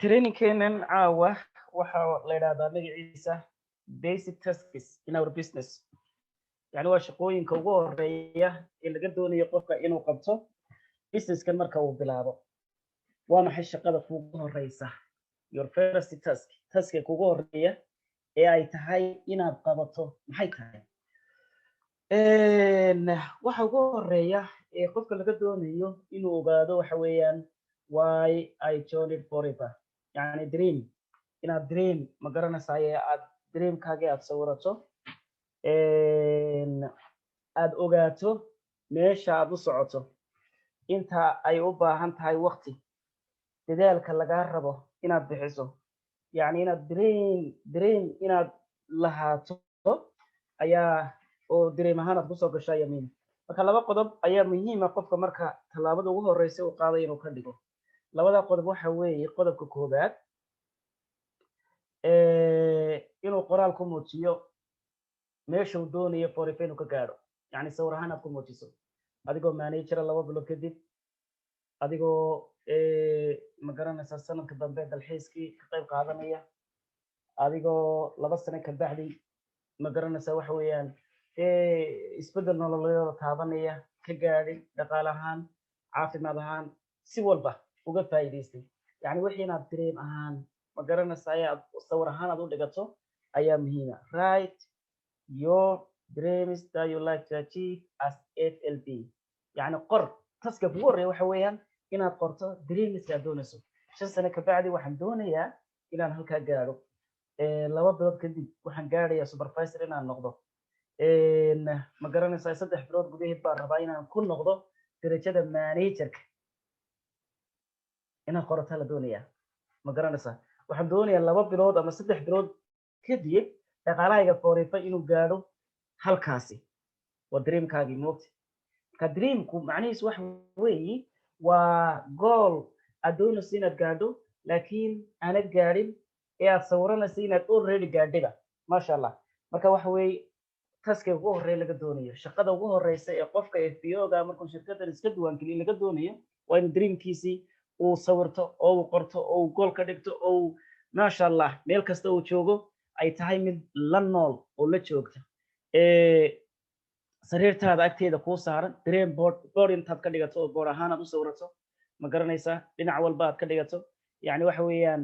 training keenan caawa waxa la yiraahdaa magaciisa basic tasks in our business yani waa shaqooyinka ugu horeeya ee laga doonayo qofka inuu qabto businesskan marka uu bilaabo waa maxay shaqada ugu horeysa your first task ugu horeeya ee ay tahay inaad qabato maxay tahay waxa ugu horeeya ee qofka laga doonayo inuu ogaado waxa weeyaan why I joined Forever يعني dream inaad dream ma garanaysaa aad dreamkaaga aad sawirato aad ogaato meesha aad u socoto inta ay u baahan tahay waqti dadaalka laga rabo inaad bixiso yani inaad dream inaad lahaato ayaa oo dream ahaan aad ku soo gashay yamiin marka laba qodob ayaa muhiim ah qofka marka talaabada ugu horeysa uu qaaday inuu ka dhigo labada qodob waxa weeye qodobka koobaad inuu qoraal ku muujiyo meesha uu doonayo Forever inuu ka gaaro yani sawir ahaan aad ku muujiso adigoo manager laba bilood kadib adigoo ma garanaysaa sanadka dambe dalxiiskii ka qayb qaadanaya adigoo 2 sano ka bacdi ma garanaysaa waxa weeyaan isbedel nololeed taabanaya ka gaadhay dhaqaale ahaan caafimaad ahaan si walba uga faa'iideystay yani wixii inaad dream ahaan ma garanaysaa aad sawir ahaan aad u dhigato ayaa muhiim ah right your dreams that you like to achieve as FLB yani qor taska ugu horeeya waxa weeyaan inaad qorto dreams aad doonayso 5 sano ka bacdi waxaan doonayaa inaan halka gaaro 2 bilood kadib waxaan gaarayaa supervisor inaan noqdo ma garanaysaa 3 bilood gudaheed baan rabaa inaan ku noqdo darajada managerka inaan qorata la doonayaa ma garanaysaa waxaan doonayaa 2 bilood ama 3 bilood kadib dhaqaalahayga Forever inuu gaaro halkaasi waa dreamkaagi moogti ka dreamku macnihiisu wax weeye waa goal aad doonayso inaad gaadho laakiin aanad gaadhin ee aad sawiranayso inaad already gaadhiba maasha Allah marka wax weeye taska ugu horeeya laga doonayo shaqada ugu horeysa ee qofka FBO-ga markuu shirkadan iska duwan kaliya laga doonayo waa in dreamkiisi uu sawirto oo uu qorto oo uu goal ka dhigto oo maasha Allah meel kasta uu joogo ay tahay mid la nool oo la joogta sariirtaada agteeda ku saaran dream board intaad ka dhigato oo board ahaan aad u sawirato ma garanaysaa dhinac walba aad ka dhigato yani waxa weeyaan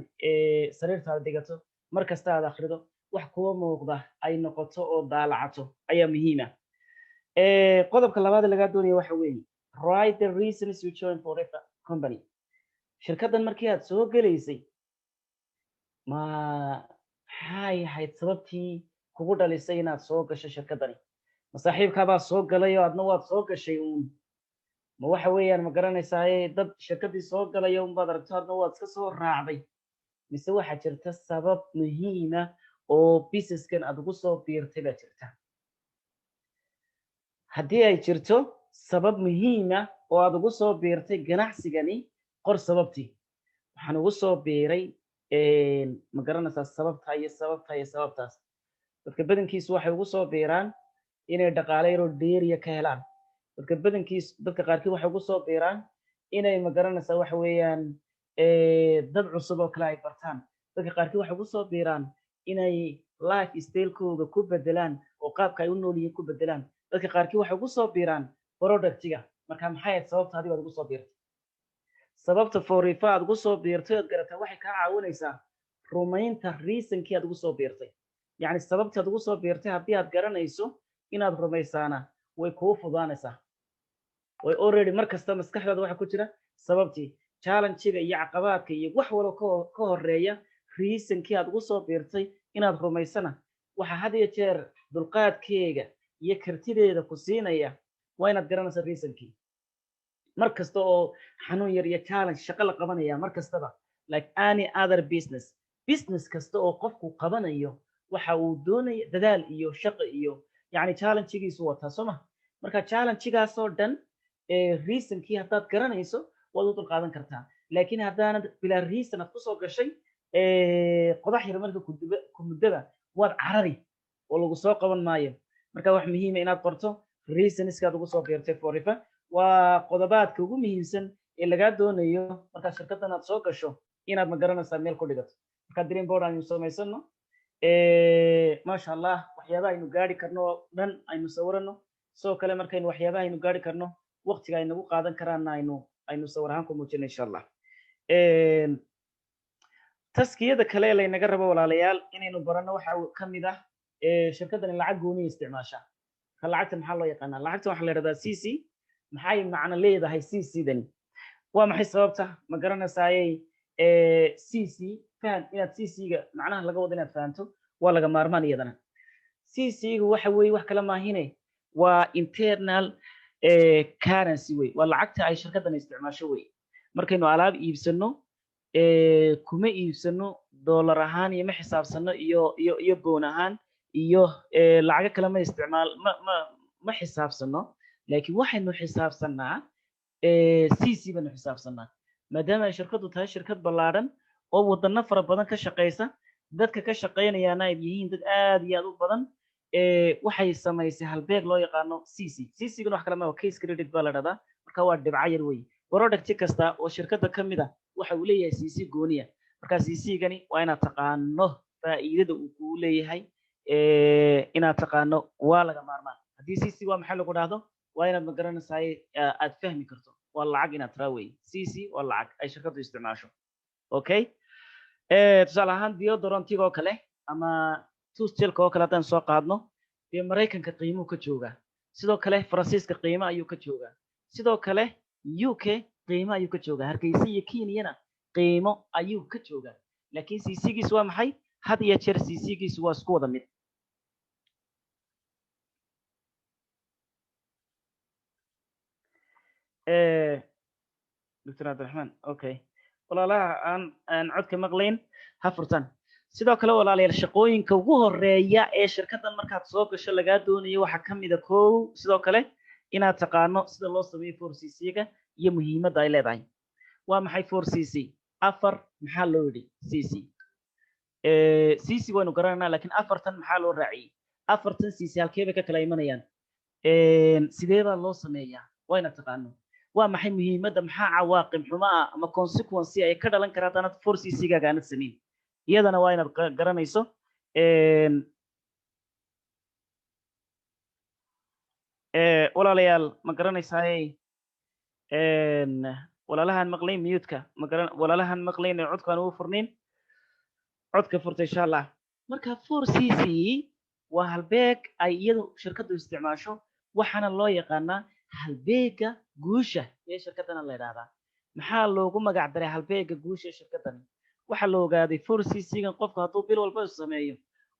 sariirtaada dhigato mar kasta aad akhrido wax kuwa muuqda ay noqoto oo daalacato ayaa muhiim ah qodobka labaad laga doonayo waxa weeye write the reasons you joined Forever company shirkadan markii aad soo galeysay ma hay ahayd sababtii kugu dhalisay inaad soo gasho shirkadani ma saaxiibkaabaa soo galay oo adna waad soo gashay uun ma waxa weeyaan ma garanaysaa dad shirkadii soo galay oo baad aragto adna waad iska soo raacday mise waxa jirta sabab muhiim ah oo businesskan aad ugu soo biirtay baa jirta haddii ay jirto sabab muhiim ah oo aad ugu soo biirtay ganacsigani qor sababtii waxaan ugu soo biiray ma garanaysaa sababtaas dadka badankiisu waxay ugu soo biiraan inay dhaqaale yaro dheeriya ka helaan dadka qaarkii waxay ugu soo biiraan inay ma garanaysaa waxa weeyaan dad cusub oo kale ay bartaan dadka qaarkii waxay ugu soo biiraan inay life style-kooda ku bedelaan oo qaabka ay u nool yihiin ku bedelaan dadka qaarkii waxay ugu soo biiraan productiga marka maxay ahayd sababta adiga ugu soo biirtay sababta Forever aad ugu soo biirtay aad garataa waxay ka caawinaysaa rumaynta reason-kii aad ugu soo biirtay yani sababta aad ugu soo biirtay haddii aad garanayso inaad rumaysaana way kuu fudaanaysaa way already mar kasta maskaxdaada waxa ku jira sababtii challenge-ga iyo caqabadka iyo wax walba ka horeeya reason-kii aad ugu soo biirtay inaad rumaysana waxa had iyo jeer dulqaadkeega iyo kartideeda ku siinaya waa inaad garanaysaa reason-kii mar kasta oo xanuun yar iyo challenge shaqo la qabanaya mar kastaba like any other business kasta oo qofku qabanayo waxa uu doonayo dadaal iyo shaqo iyo yani challenge-giisu wata soma marka challenge-gaas oo dhan reason-kii haddaad garanayso waad u dulqaadan kartaa laakiin haddaanad bilaa reason aad kusoo gashay qodax yar marka ku muddada waad carari oo lagu soo qaban maayo marka wax muhiim ah inaad qorto reasons-kaad ugu soo biirtay Forever waa qodobaadka ugu muhiimsan ee laga doonayo marka shirkadan aad soo gasho inaad ma garanaysaa meel ku dhigato marka dream board aynu samaysano maasha allah waxyaabaha aynu gaari karno oo dhan aynu sawirano sidoo kale markaynu waxyaabaha aynu gaari karno waqtiga ay nagu qaadan karaanna aynu sawir ahaan ku muujino insha allah taskiyada kale ee laynaga rabo walaalayaal inaynu barano waxa ka mid ah shirkadani lacag gooni isticmaasha ka lacagta maxaa loo yaqaanaa lacagta waxaa la yidhahdaa cc maxay macno leedahay cc dani waa maxay sababta ma garanaysaaye cc faham inaad cc-ga macnaha laga wado inaad fahanto waa laga maarmaan iyadana cc-gu waxa weeye wax kala maahine waa internal currency wey waa lacagta ay shirkadani isticmaasho wey markaynu alaab iibsano kuma iibsano dollar ahaan iyo ma xisaabsano iyo boon ahaan iyo lacago kale ma isticmaal ma xisaabsano laakiin waxaynu xisaabsanaa cc baynu xisaabsanaa maadaama ay shirkadu tahay shirkad ballaaran oo wadano fara badan ka shaqeysa dadka ka shaqeynayaana ay yihiin dad aad iyo aad u badan waxay samaysay halbeeg loo yaqaano cc cc-guna wax kale ma case credit baa la dhahdaa marka waa dhibco yar wey product kasta oo shirkadda ka mid ah waxa uu leeyahay cc gooniya marka cc-gani waa inaad taqaano faa'iidada uu kuu leeyahay inaad taqaano waa laga maarmaan haddii cc waa maxay lagu dhahdo waa inaad ma garanaysaay aad fahmi karto waa lacag inaad tiraa wey cc waa lacag ay shirkaddu isticmaasho okay tusaale ahaan deodorantiga oo kale ama toothgelka oo kale haddaan soo qaadno dee maraykanka qiimuhu ka joogaa sidoo kale faransiiska qiimo ayuu ka joogaa sidoo kale uk qiimo ayuu ka joogaa hargeysa iyo kenyana qiimo ayuu ka joogaa laakiin cc-giisu waa maxay had iyo jeer cc-giisu waa isku wada mid dr cabdiraxmaan okay walaalaha aan codka maqlayn ha furtan sidoo kale walaalayaal shaqooyinka ugu horeeya ee shirkaddan markaad soo gasho lagaa doonayo waxaa ka mid a kow sidoo kale inaad taqaano sida loo sameeyo 4cc-ga iyo muhiimadda ay leedahay waa maxay 4cc afar maxaa loo yidhi cc cc waynu garananaa laakiin afartan maxaa loo raaciyey afartan cc halkee bay ka kala imanayaan sidee baa loo sameeyaa waa inaad taqaano waa maxay muhiimadda maxaa cawaaqib xumo ah ama consequence ay ka dhalan kara haddaanad 4cc-gaaga aanad samayn iyadana waa inaad garanayso walaalayaal ma garanaysaay walaalahan maqlayn miyuudka walaalahan maqlayn ee codkaan ugu furnayn codka furta insha allah marka 4cc waa halbeeg ay iyadu shirkaddu isticmaasho waxaana loo yaqaanaa halbeega guusha ee shirkaddana la yidhaahdaa maxaa loogu magac daray halbeega guusha ee shirkaddani waxaa la ogaaday 4cc-gan qofka hadduu bil walba sameeyo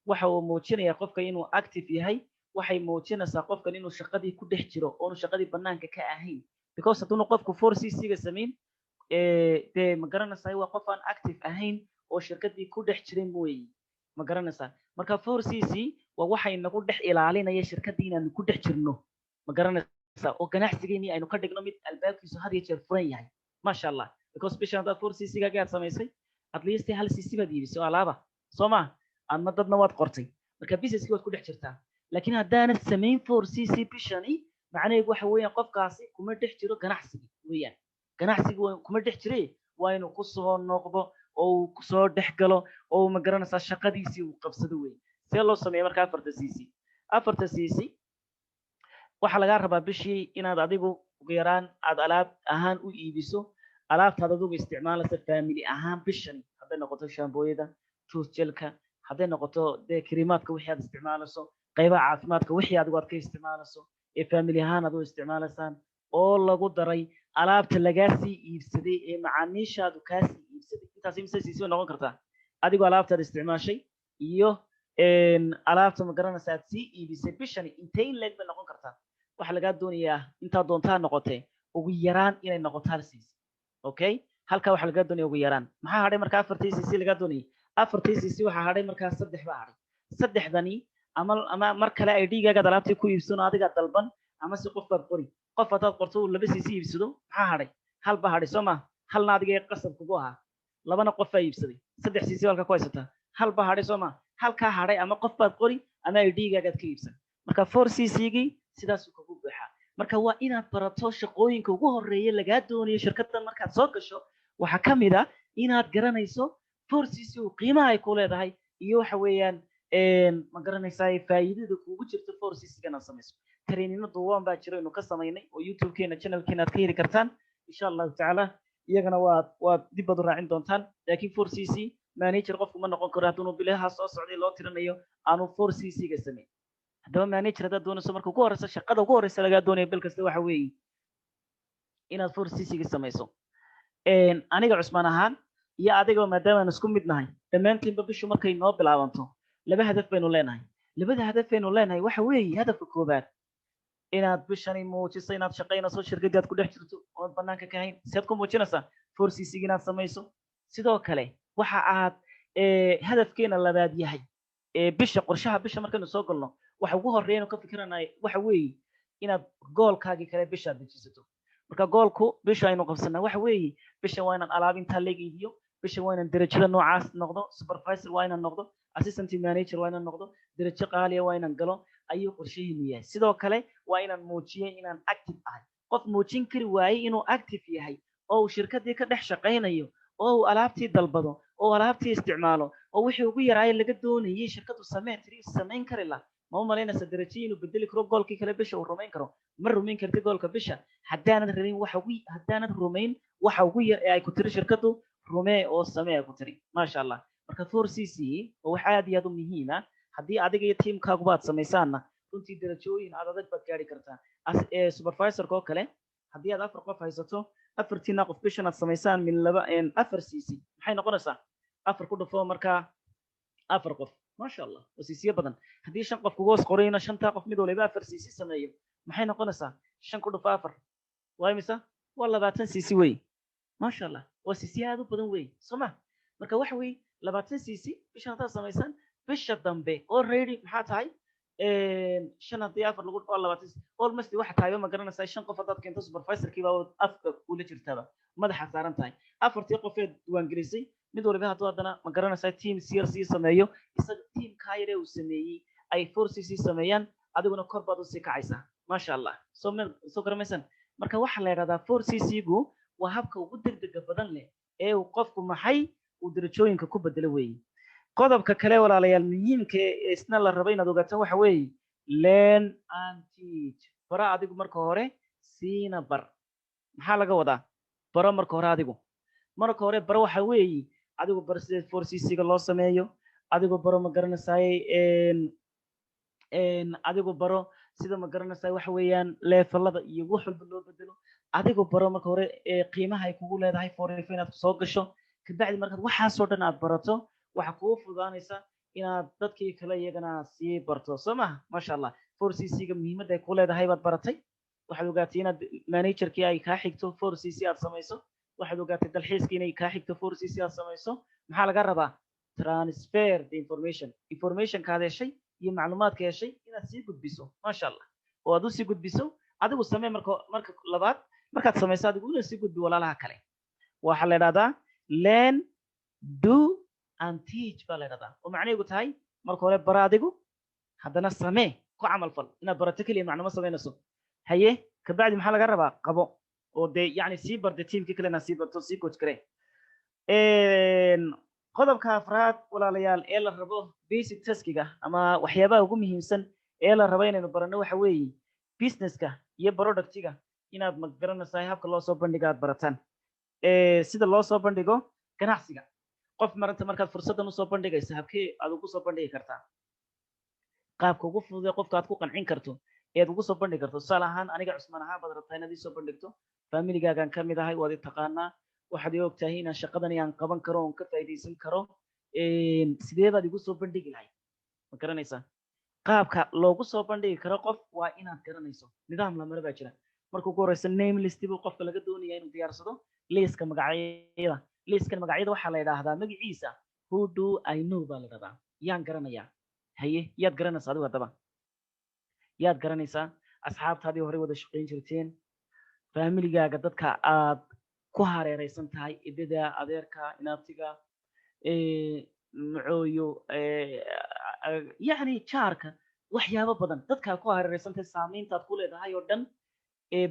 waxa uu muujinayaa qofka inuu active yahay waxay muujinaysaa qofkan inuu shaqadii ku dhex jiro oonu shaqadii banaanka ka ahayn because hadduuna qofku 4cc-ga samayn dee ma garanaysaa waa qof aan active ahayn oo shirkadii ku dhex jiray mooye ma garanaysaa marka 4cc waa waxay nagu dhex ilaalinaya shirkadii inaanu ku dhex jirno ma garanaysaa oo ganacsigeennii aynu ka dhigno mid albaabkiisu had iyo jeer furan yahay maasha allah because bishan haddaad 4cc-gaaga aad samaysay at least hal cc baad iibisay oo alaaba soo ma adna dadna waad qortay marka businesskii waad ku dhex jirtaa laakiin haddaanad samayn 4cc bishani macnaheedu waxa weeyaan qofkaasi kuma dhex jiro ganacsiga weeyaan ganacsiga kuma dhex jire waa inuu ku soo noqdo oo uu kusoo dhex galo oo ma garanaysaa shaqadiisii uu qabsado wey see loo sameeya marka 4cc waxaa lagaa rabaa bishii inaad adigu ugu yaraan aad alaab ahaan u iibiso alaabtaad adigu isticmaalaysa family ahaan bishani hadday noqoto shaambooyada toothgelka hadday noqoto dee kiriimaadka wixii aad isticmaalayso qaybaha caafimaadka wixii adigu aad ka isticmaalayso ee family ahaan aad u isticmaalaysaan oo lagu daray alaabta lagaa sii iibsaday ee macaamiishaadu kaa sii iibsaday intaas imse cc way noqon kartaa adigu alaabtaad isticmaashay iyo alaabta ma garanaysa aad sii iibisay bishani intay in leeg bay noqon kartaa waxaa lagaa doonayaa intaa doontaa noqotee ugu yaraan inay noqoto hal cc okay halkaa waxaa lagaa doonaya ugu yaraan maxaa hadhay marka 4cc lagaa doonayay 4cc waxaa hadhay markaa 3 baa hadhay 3dani ama mar kale ay dhiigaagaad alaabtii ku iibsano adigaa dalban ama si qof baad qori qof haddaad qorto uu 2cc iibsado maxaa hadhay hal baa hadhay soo ma halna adiga qasab kugu ahaa labana qof baa iibsaday 3cc halka ku haysataa hal baa hadhay soo ma halkaa hadhay ama qof baad qori ama ay dhiigaagaad ka iibsan marka 4cc-gii sidaasuu kugu buuxaa marka waa inaad barato shaqooyinka ugu horeeya lagaa doonayo shirkaddan markaad soo gasho waxaa ka mid ah inaad garanayso 4cc uu qiimaha ay ku leedahay iyo waxa weeyaan ma garanaysaa faa'iidada kuugu jirto 4cc kana samayso trainino duwan baa jira inuu ka samaynay oo youtube-keena channel-keena aad ka heli kartaan insha allahu tacaala iyagana waad dib baad u raacin doontaan laakiin 4cc manager qofku ma noqon karo hadduu bilaha soo socday loo tirinayo aanu 4cc ga sameyn haddaba manager haddaad doonayso marka ugu horeysa shaqada ugu horeysa lagaa doonaya bil kasta waxa weeye inaad 4cc ga samayso aniga cusmaan ahaan iyo adiga maadaama aan isku mid nahay dhammaantiinba bishu markay noo bilaabanto laba hadaf baynu leenahay labada hadaf baynu leenahay waxa weeye hadafka koobaad inaad bishani muujiso inaad shaqaynayso shirkadii aad ku dhex jirto ood banaanka ka hayn siad ku muujinaysaa 4cc inaad samayso sidoo kale waxa aad hadafkeena labaad yahay bisha qorshaha bisha markaynu soo galno waxa ugu horeeyaynu ka fikiranahay waxa weeye inaad goolkaagii kale bisha dejisato marka goolku bisha aynu qabsanaa waxa weeye bisha waa inaan alaab intaa leeg iibiyo bisha waa inaan darajada noocaas noqdo supervisor waa inaan noqdo assistant manager waa inaan noqdo darajo qaaliya waa inaan galo ayuu qorshaheenu yahay sidoo kale waa inaan muujiyay inaan active ahay qof muujin kari waayey inuu active yahay oo uu shirkadii ka dhex shaqaynayo oo uu alaabtii dalbado oo alaabtii isticmaalo oo wixii ugu yaraayay laga doonayay shirkadu samayn kari lah ma u malaynaysa darajadii inuu bedeli karo goolkii kale bisha uu rumayn karo ma rumayn karti goolka bisha haddaanad rabin haddaanad rumayn waxa ugu yar ee ay ku tiri shirkadu rumee oo samee ay ku tiri maasha allah marka 4cc oo wax aad iyo aad u muhiim ah haddii adiga iyo tiimkaagu baad samaysaanna runtii darajooyin aad adag baad gaari kartaa supervisorka oo kale haddii aad 4 qof haysato 4tiina qof bishan aad samaysaan min 4cc maxay noqonaysaa 4 ku dhufo markaa 4 qof maasha allah oo cc badan haddii 5 qof kugu hoos qorayna 5taa qof mid waliba 4cc sameeyo maxay noqonaysaa 5 ku dhufo 4 waa imisa waa 20cc wey maasha allah waa cc aad u badan wey soma marka waxa wey 20cc bishan hadaad samaysaan bisha dambe already maxaa tahay 5 haddii 4 lagu dhufo 20 almost waxa tahay ma garanaysaa 5 qof hadaad keento supervisorkii baa afka kula jirtaba madaxa saaran tahay 4tii qofeed diiwaan gelisay mid waliba hadduu haddana ma garanaysaa team crc sameeyo isaga team kaayre uu sameeyey ay 4cc sameeyaan adiguna kor baad usii kacaysaa maasha allah soo garamaysan marka waxaa la yidhahdaa 4cc gu waa habka ugu degdega badan leh ee uu qofku maxay uu darajooyinka ku bedelo weeye qodobka kale walaalayaal muhiimka ee isna la rabo inaad ogaataan waxa weeye learn and teach bara adigu marka hore siina bar maxaa laga wadaa baro marka hore bara waxa weeye adigu bar sida 4cc ga loo sameeyo adigu baro ma garanaysaay adigu baro sida ma garanaysaay waxa weeyaan leefalada iyo wax walba loo bedelo adigu baro marka hore qiimaha ay kugu leedahay forever inaad soo gasho kabacdi markaad waxaasoo dhan aad barato waxa kuu fudaanaysa inaad dadkii kale iyagana sii barto soo maha maasha allah 4cc ga muhiimadda ay ku leedahay baad baratay waxaad ogaatay inaad managerkii ay kaa xigto 4cc aad samayso waxaad ogaatay dalxiiskii inay kaa xigto 4cc aad samayso maxaa laga rabaa transfer the informationkaad heshay iyo macluumaadka heshay inaad sii gudbiso maasha allah oo aad u sii gudbiso adigu samee marka labaad markaad samayso adigu una sii gudbi walaalaha kale waxaa la idhahdaa learn do and teach baa la idhahdaa oo macnaheedu tahay marka hore bara adigu haddana samee ku camal fal inaad barato keliya macluumo samaynayso haye kabacdi maxaa laga rabaa qabo oo dee yacni sii barta tiimkii kalena sii barto sii coach garee qodobka afraad walaalayaal ee la rabo basic taskiga ama waxyaabaha ugu muhiimsan ee la rabo inaynu baranno waxa weeye businesska iyo productiga inaad ma garanaysaa habka loo soo bandhigo aad barataan sida loo soo bandhigo ganacsiga qof markaad fursaddan usoo bandhigaysa habkee aad ugu soo bandhigi kartaa qaabka ugu fudud ee qofka aad ku qancin karto eed ugu soo bandhigi karto tusaale ahaan aniga cusmaan ahaan baad rabtaa inaad ii soo bandhigto familigaagaan ka mid ahay waad i taqaanaa waxaad ii ogtahay inaan shaqadani aan qaban karo oon ka faa'iidaysan karo sidee baad igu soo bandhigi lahayd ma garanaysaa qaabka loogu soo bandhigi karo qof waa inaad garanayso nidaam la maro baa jira marka ugu horeysa name list buu qofka laga doonaya inuu diyaarsado liiska magacyada liiskan magacyada waxaa la yidhaahdaa magaciisa who do I know baa la yidhahdaa yaan garanayaa haye yaad garanaysaa adigu haddaba yaad garanaysaa asxaabtaadii hore wada shaqayn jirteen familigaaga dadka aad ku hareeraysan tahay idada adeerka inaabtiga macooyo yacni jaarka waxyaabo badan dadka ku hareeraysan tahay saamayntaad ku leedahay oo dhan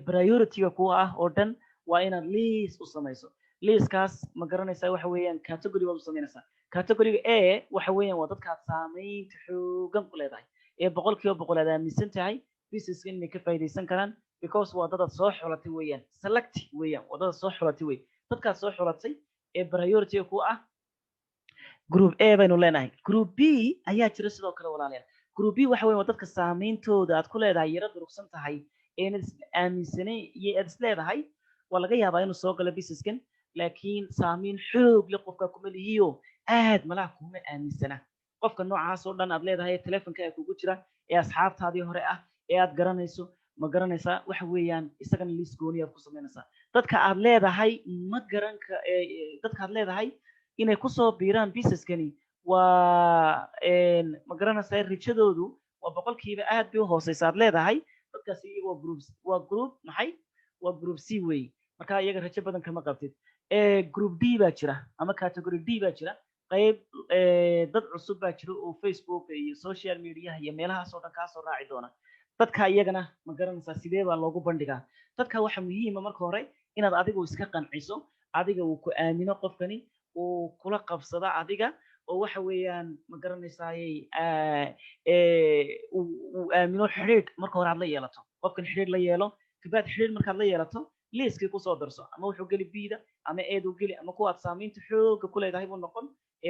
priority-ga kuwa ah oo dhan waa inaad liis u samayso liiskaas ma garanaysaa waxa weeyaan category baad u samaynaysaa. categoryga A waxa weeyaan waa dadka aad saamaynta xoogan ku leedahay ee boqolkiiba boqol aad aaminsan tahay businesska inay ka faa'iidaysan karaan because waa dad aad soo xulatay weeyaan, select weeyaan, waa dad aad soo xulatay wey. dadkaad soo xulatay ee priority ku ah group A baynu leenahay. group B ayaa jira sidoo kale walaalayaal. group B waxa weeyaan waa dadka saameyntooda aad ku leedahay yara durugsan tahay ee aaminsanay iyo aad is leedahay waa laga yaabaa inuu soo galo businesskan laakiin saameyn xoog leh qofka kuma lihiyo aad malaha kuma aaminsana. qofka noocaas oo dhan aad leedahay telefonka kugu jira ee asxaabtaadii hore ah ee aad garanayso ma garanaysaa waxa weeyaan isagana list gooni aad ku samaynaysaa. dadka aad leedahay ma garanka dadka aad leedahay inay ku soo biiraan businesskani waa ma garanaysaa rajadoodu waa boqolkiiba aad bay u hooseysa aad leedahay. dadkaasi iyaga waa group maxay waa group C wey. marka iyaga rajo badan kama qabtid. group D baa jira ama category D baa jira qayb dad cusub baa jira oo Facebook iyo social media iyo meelahaas oo dhan ka soo raaci doona. dadka iyagana ma garanaysaa sidee baa loogu bandhigaa. dadka waxa muhiim ah marka hore inaad adigu iska qanciso, adiga uu ku aamino qofkani uu kula qabsada adiga oo waxa weeyaan ma garanaysaa uu aamino xiriir marka hore aad la yeelato. qofkan xiriir la yeelo kabaad xiriir markaad la yeelato liiskii ku soo darso ama wuxuu geli biida ama eedu geli ama kuwa aad saamaynta xooga ku leedahay buu noqon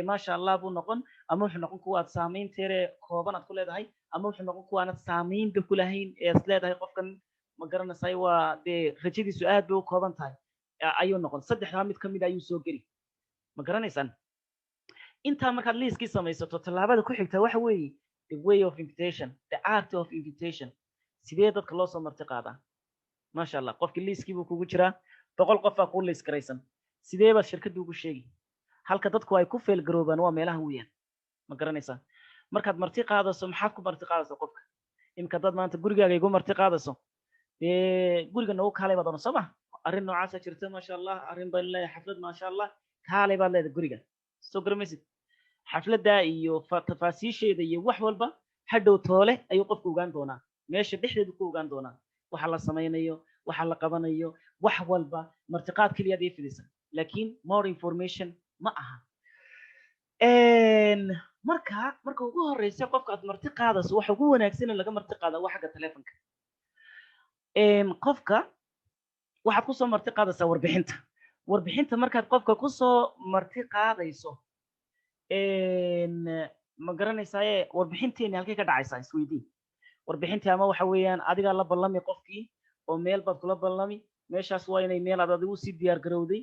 maasha Allah buu noqon ama wuxuu noqon kuwa aad saamaynta yare kooban aad ku leedahay ama wuxuu noqon kuwa aad saamaynta ku lahayn ee is leedahay qofkan ma garanaysaa waa dee rajadiisu aad bay u kooban tahay ayuu noqon. saddexdaa mid kamid ayuu soo geli ma garanaysaan. intaa markaad liiskii samaysato tallaabada ku xigta waxa weeye the way of invitation, the art of invitation. sidee dadka loo soo marti qaadaa. maasha Allah qofkii liiskii buu kugu jiraa 100 qof baa ku liis garaysan. sidee baad shirkadda ugu sheegi halka dadku ay ku fail garoobaan waa meelaha weeyaan ma garanaysaa. markaad marti qaadayso maxaad ku marti qaadaysaa qofka. imka dad maanta gurigaaga igu marti qaadayso guriga nagu kaalay baad soo ma arrin noocaas jirta maasha Allah arrin baan leeyahay xaflad maasha Allah kaalay baad leedahay guriga soo garmaysid. xafladda iyo tafaasiisheeda iyo wax walba hadhow toole ayuu qofku ogaan doonaa meesha dhexdeedu ku ogaan doonaa waxa la samaynayo waxa la qabanayo wax walba martiqaad kaliya ay fidaysan laakiin more information ma aha. marka ugu horeysa qofka aad marti qaadayso waxa ugu wanaagsan in laga marti qaado waa xagga telefonka. qofka waxaad ku soo marti qaadaysaa warbixinta markaad qofka ku soo marti qaadayso ma garanaysaa warbixinteeni halkay ka dhacaysaa isweydiin. warbixintii ama waxa weeyaan adiga la ballami qofkii oo meel baad kula ballami meeshaas waa inay meel aad adigu si diyaar garowday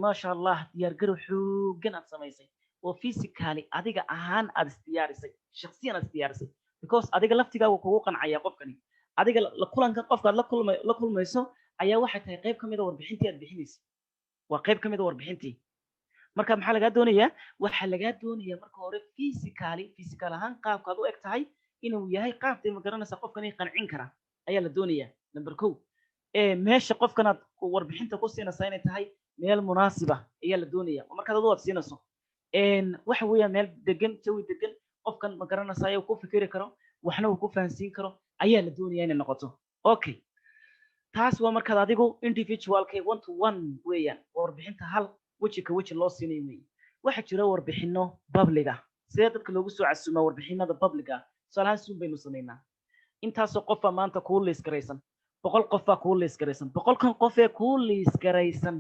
maasha Allah diyaar garow xoogan aad samaysay oo physically adiga ahaan aad isdiyaarisay shakhsiyan aad isdiyaarisay because adiga laftigaagu kugu qancaya qofkani adiga la kulanka qofka la kulmayso ayaa waxay tahay qayb kamid ah warbixintii aad bixinayso waa qayb kamid ah warbixintii. marka maxaa laga doonayaa waxa laga doonayaa marka hore physical ahaan qaabka aad u eg tahay inuu yahay qaabtay ma garanaysaa qofkani qancin kara ayaa la doonayaa. number 2 meesha qofkan aad warbixinta ku siinaysaa inay tahay meel munaasiba ayaa la doonayaa markaad adigu aad siinayso waxa weeyaan meel degan jawi degan qofkan ma garanaysaa uu ku fikiri karo waxna uu ku fahansiin karo ayaa la doonayaa inay noqoto. okay taas waa markaad adigu individualkay 1 to 1 weeyaan warbixinta hal weji ka weji loo siinayo weey. waxa jira warbixino public ah sidee dadka loogu soo casuumaa warbixinada public ah salahan suun baynu sameynaa. intaasoo qofa maanta ku liis garaysan 100 qof baa ku liis garaysan 100kan qof ee ku liis garaysan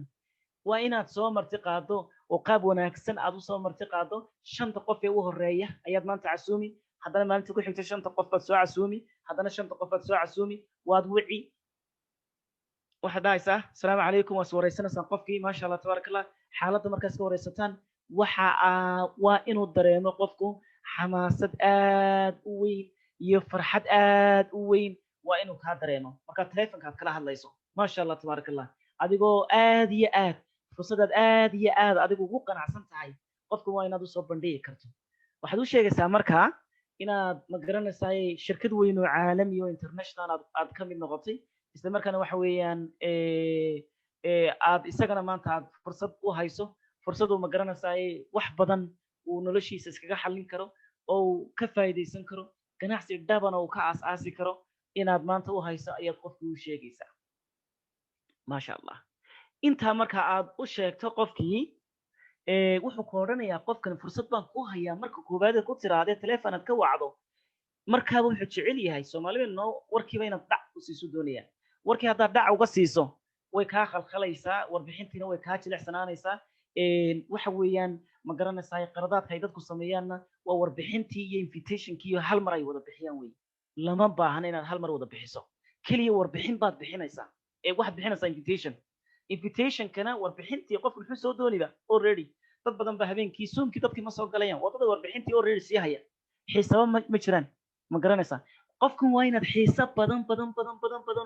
waa inaad soo marti qaado oo qaab wanaagsan aad u soo marti qaado 5 qof ee u horeeya ayaad maanta casuumi haddana maalinta ku xigta 5 qof baad soo casuumi haddana 5 qof baad soo casuumi waad wici waxa dhaysaa assalaamu calaykum waa soo wareysanaysan qofkii maasha Allah tabarakallah xaaladda markaas ka wareysataan waxa waa inuu dareemo qofku xamaasad aad u weyn iyo farxad aad u weyn waa inuu ka dareemo marka telefonka kala hadlayso maasha Allah tabarakallah adigoo aad iyo aad fursadaad aad iyo aad adigu ugu qanacsan tahay qofku waa inaad u soo bandhigi karto. waxaad u sheegaysaa markaa inaad ma garanaysaa shirkad weyn oo caalami oo international aad ka mid noqotay isla markaana waxa weeyaan aad isagana maanta aad fursad u hayso fursad uu ma garanaysaa wax badan uu noloshiisa iskaga xallin karo oo ka faa'iideysan karo ganacsi dhaban oo ka aas-aasi karo inaad maanta u hayso ayaad qofku u sheegaysaa maasha Allah. intaa marka aad u sheegto qofkii wuxuu ku odhanayaa qofkan fursad baan ku hayaa marka koowaad ku tiraadee telefoon aad ka wacdo markaaba wuxuu jecel yahay Soomaalidu noo warkiiba inaad dhac u siiso doonaya warkii haddaad dhac uga siiso way kaa khalkhalaysaa warbixintiina way kaa jilicsanaanaysaa waxa weeyaan ma garanaysaa qaradaadka ay dadku sameeyaanna waa warbixintii iyo invitationkii iyo hal mar ay wada bixiyaan wey lama baahna inaad hal mar wada bixiso kaliya warbixin baad bixinaysaa waxaad bixinaysaa invitationkana warbixintii qofku muxuu soo dooniba already dad badan ba habeenkii Zoomkii dadkii ma soo galayaan wadada warbixintii already sii haya xisaabo ma jiraan ma garanaysaa qofkan waa inaad xisaab badan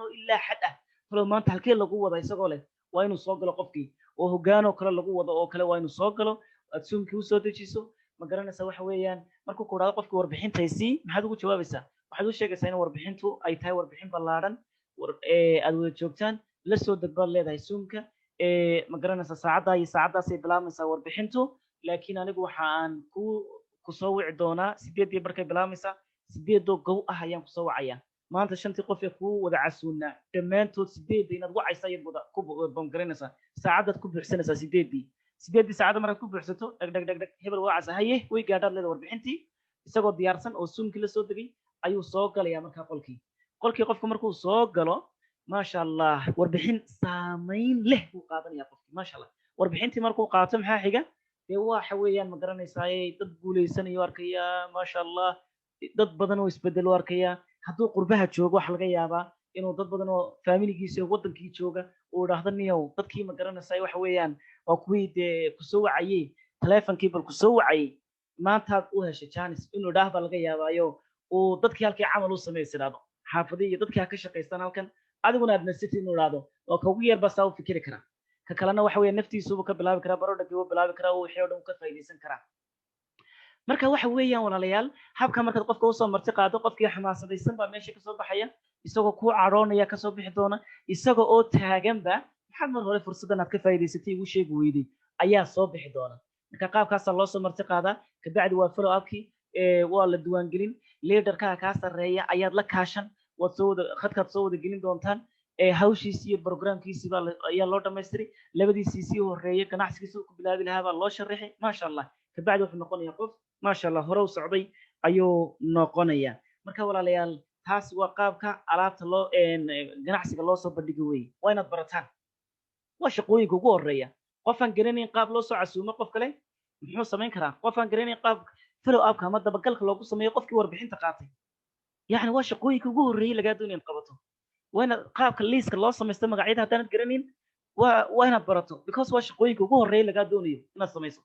oo ilaa xad ah falo maanta halkee lagu wada isagoo leh waa inuu soo galo qofkii oo hoggaan oo kale lagu wado oo kale waa inuu soo galo aad Zoomkii u soo dejiso ma garanaysaa waxa weeyaan markuu ku dhaado qofkii warbixintaysii maxaad ugu jawaabaysaa waxaad u sheegaysaa in warbixintu ay tahay warbixin ballaaran aad wada joogtaan la soo degbaad leedahay Zoomka ma garanaysaa saacadda iyo saacaddaasay bilaabmaysaa warbixintu laakiin anigu waxa aan ku soo wici doonaa 8 markay bilaabmaysaa 8 gow ah ayaan ku soo wacayaa maanta 5 qof ee ku wada casuunaa dhammaantood 8 inaad wacaysaa iyad wada ku garanaysaa saacadaad ku buuxsanaysaa 8 saacada markaad ku buuxsato dhag hebel wacaysaa haye way gaadhaad leedahay warbixintii isagoo diyaarsan oo Zoomkii la soo degay ayuu soo galayaa markaa qolkii qofku markuu soo galo maasha Allah warbixin saameyn leh uu qaadanaya qofkii maasha Allah warbixintii markuu qaato maxaa xiga waxa weeyaan ma garanaysaa dad guuleysanayo arkaya maasha Allah dad badan oo isbedel u arkaya hadduu qurbaha joogo waxa laga yaabaa inuu dad badan oo familigiisa wadankii jooga uu dhaahdo niyow dadkii ma garanaysaa waxa weeyaan waa kuwii ku soo wacayay telefonkii bal ku soo wacayay maanta u heshay chance inuu dhaahdo laga yaabaayo uu dadkii halkii camal u sameysanaado xaafadii iyo dadkii ka shaqeystaan halkan adiguna aad nasiti inuu dhaahdo oo ka ugu yarba saa u fikiri karaa ka kalena waxa weeye naftiisuba ka bilaabi karaa barodhagii uu bilaabi karaa oo wixii oo dhan ka faa'iideysan karaa marka waxa weeyaan walaalayaal habka markaad qofka u soo marti qaado qofkii xamaasadaysan baa meesha ka soo baxaya isagoo ku caroonaya ka soo bixi doona isagoo oo taaganba maxaad mar hore fursadan aad ka faa'iideysatay ugu sheegi weyday ayaa soo bixi doona marka qaabkaas loo soo marti qaadaa ka bacdi waa follow upkii waa la diiwaangelin leaderka ka sareeya ayaad la kaashan waad soo wada khadkaad soo wada gelin doontaan hawshiisii iyo programkiisii baa ayaa loo dhammaystiray labadiisii horeeyay ganacsigiisa ku bilaabi lahaa baa loo sharaxay maasha Allah ka bacdi wuxuu noqonayaa qof maasha Allah hore u socday ayuu noqonayaa marka walaalayaal taas waa qaabka alaabta loo ganacsiga loo soo bandhigi weey waa inaad barataan waa shaqooyinka ugu horeeya qofan garanayn qaab loo soo casuumo qof kale muxuu sameyn karaa qofan garanayn qaab follow up ama dabagalka loogu sameeyo qofkii warbixinta qaatay يعني waa shaqooyinka ugu horeeyay laga doonayo in qabato waana qaabka liiska loo sameeyo magacyada hadaan garanin waa inaad barato because waa shaqooyinka ugu horeeyay laga doonayo inaad sameyso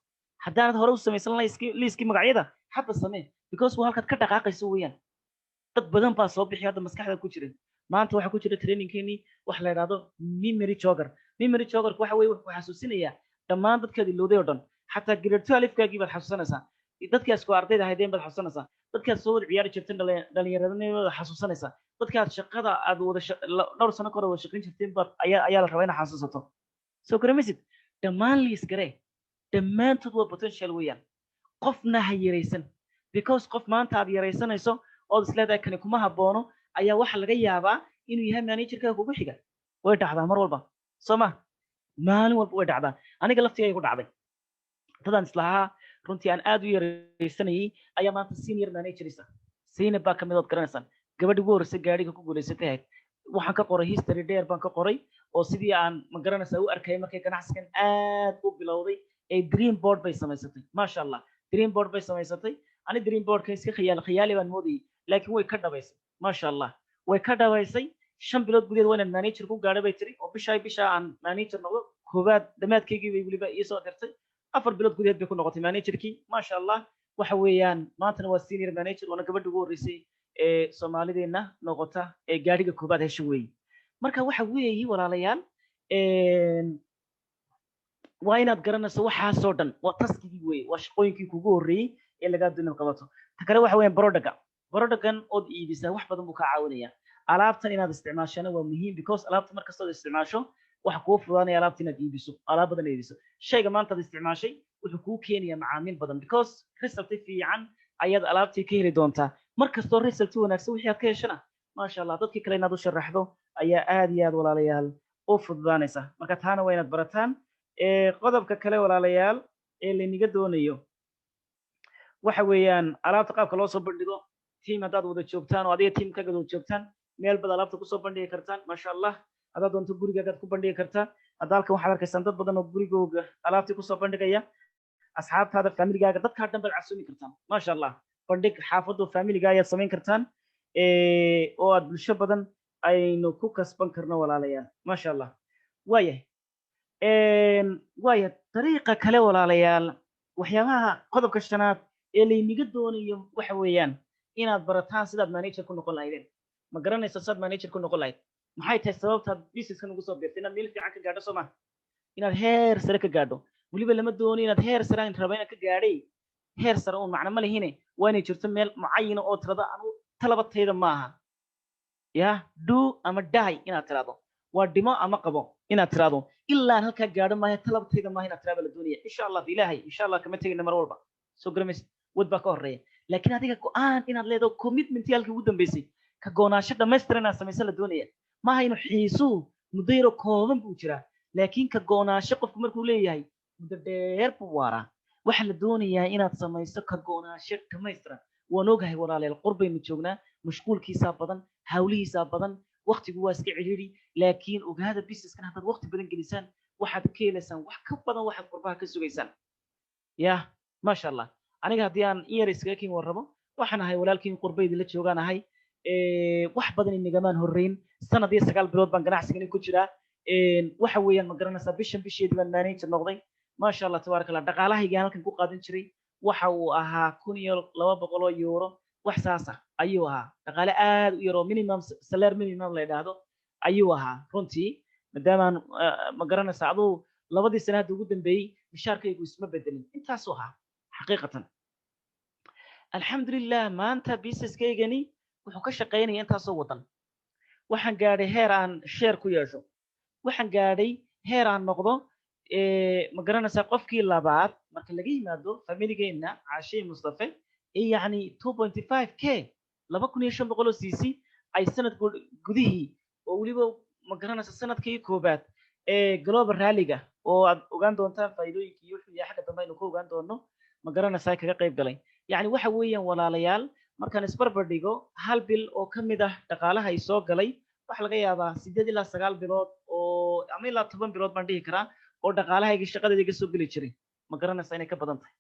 hadaan hore u sameysan liiski magacyada hadda samee because waa halka ka dhaqaaqayso weeyaan dad badan baa soo bixiyay hadda maskaxda ku jirin maanta waxa ku jira trainingkeeni wax la yiraahdo memory jogger waxa weeye wuxuu xasuusinayaa dhammaan dadka ilowday oo dhan xataa grade 12 kaagii baad xasuusanaysaa dadka isku ardayda ahaydeen baad xasuusanaysaa dadka soo wada ciyaari jirteen dhalinyaradnimada xasuusanaysaa dadka shaqada aad wada dhowr sano ka hor wada shaqayn jirteen baad ayaa la rabaa inaad xasuusato soo garamisid dhammaan liis garee dhammaantood waa potential weeyaan qofna ha yaraysan because qof maanta aad yaraysanayso oo isleedahay kani kuma haboono ayaa waxa laga yaabaa inuu yahay managerka kugu xiga way dhacdaa mar walba soma maalin walba way dhacdaa aniga laftigay ku dhacday dadaan islaha runtii aan aad u yaraysanayay ayaa maanta senior manager isa senior baa kamid oo garanaysan gabadhii ugu horeysay gaariga ku guuleysatay waxaan ka qoray history dheer baan ka qoray oo sidii aan ma garanaysaa u arkay markay ganacsigan aad u bilowday ee dream board bay samaysatay maasha Allah dream board bay samaysatay ani dream board ka iska khiyaali baan moodayay laakiin way ka dhabaysay maasha Allah way ka dhabaysay 5 bilood gudaheed waan manager ku gaadhay bay tiri oo bisha aan manager noqdo koobaad dhamaadkeygii bay waliba ii soo dirtay 4 bilood gudaheed bay ku noqotay managerkii maasha Allah waxa weeyaan maantana waa senior manager wana gabadhii ugu horeysay ee Soomaalideena noqota ee gaariga koobaad hesho weey marka waxa weeyay walaalayaal waa inaad garanayso waxa soo dhan waa taskigii weey waa shaqooyinkii kugu horeeyay ee laga doonayo qabato ta kale waxa weeyaan barodagan oo iibisa wax badan buu ka caawinaya alaabtan inaad isticmaashana waa muhiim because alaabta markasta oo isticmaasho waxa kuu fududaanaya alaabta inaad iibiso alaab badan iibiso shayga maanta aad isticmaashay wuxuu kuu keenayaa macaamiil badan because result fiican ayaad alaabtii ka heli doontaa markastoo result wanaagsan wixii aad ka heshana maasha Allah dadkii kale inaad u sharaxdo ayaa aad iyo aad walaalayaal oo fududaanaysa marka taana waa inaad barataan qodobka kale walaalayaal ee layniga doonayo waxa weeyaan alaabta qaabka loo soo bandhigo team haddaad wada joogtaan oo adiga teamkaaga wada joogtaan meel baad alaabta kusoo bandhigi kartaan maasha allah haddaad doonto gurigaagaad ku bandhigi kartaa hadda halkan waxaad arkaysaan dad badan oo gurigooga alaabtii kusoo bandhigaya asxaabtaada familigaaga dadkaa dhan baad casuumi kartaan maasha allah bandhig xaafadda familiga ayaad samayn kartaan oo aad bulsho badan aynu ku kasban karno walaalayaal maasha allah waaya dariiqa kale walaalayaal waxyaabaha qodobka shanaad ee layniga doonayo waxa weeyaan inaad barataan sidaad manager ku noqon lahaydeen ma garanaysa sidaad manager ku noqon lahayd maxay tahay sababtaad businesskan ugu soo biirtay inaad meel fiican ka gaadho soo maha inaad heer sare ka gaadho weliba lama doono inaad heer sare aan raba inaad ka gaadhay heer sare uun macno ma lihine waa inay jirto meel mucayina oo tirada anu talabatayda maaha ya do ama die inaad tiraado waa dhimo ama qabo inaad tiraado ilaa halkaa gaadho maayo talabatayda maaha inaad tiraaba la doonaya insha allah ilaahay insha allah kama tegina mar walba soo garamays wad baa ka horeeya laakiin adiga go'aan inaad leedaho commitment halkii ugu dambeysay ka goonaasho dhammaystiran inaad samayso la doonaya maaha inuu xiisuhu muddo yaro kooban buu jiraa laakiin ka goonaasho qofku markuu leeyahay muddo dheer buu waaraa waxaa la doonayaa inaad samayso ka goonaasho dhammaystiran waan ogahay walaalayaal qurbaynu joognaa mashquulkiisaa badan hawlihiisaa badan waqtigu waa iska cidhiidhi laakiin ogaada businesskan haddaad waqti badan gelisaan waxaad ka helaysaan wax ka badan waxaad qurbaha ka sugaysaan ya maasha allah aniga haddii aan iyar iskaga kin warrabo waxaan ahay walaalkiin qurbaydi la joogaan ahay wax badan inagamaan horreyn sanad iyo 9 bilood baan ganacsigani ku jiraa waxa weeyaan ma garanaysaa bisheedii baan manager noqday maasha allah tabaaraka allah dhaqaalahayga halkan ku qaadan jiray waxa uu ahaa 1200 euro wax saas ah ayuu ahaa dhaqaale aad u yaro minimum salary minimum la yiraahdo ayuu ahaa runtii maadaama ma garanaysaa aduu labadii sanaad ugu dambeeyay mishaarkaygu isma bedelin intaas oo ahaa xaqiiqatan alxamdulillah maanta businesskaygani wuxuu ka shaqeynaya intaasoo wadan waxaan gaadhay heer aan share ku yeesho waxaan gaadhay heer aan noqdo ma garanaysaa qofkii labaad marka laga yimaado familigeena caashii mustafa yani 2.5k 2500 cc ay sanad gudihii oo waliba ma garanaysaa sanadkii koobaad global rallyga oo aad ogaan doontaan faa'iidooyinka iyo wixii xagga dambe aynu ku ogaan doono ma garanaysaa kaga qayb galay yani waxa weeyaan walaalayaal markaan isbarbar dhigo hal bil oo ka mid ah dhaqaalaha ay soo galay waxa laga yaabaa 8 ilaa 9 bilood oo ama ilaa 10 bilood baan dhihi karaa oo dhaqaalahayga shaqadayda iga soo geli jiray ma garanaysaa inay ka badan tahay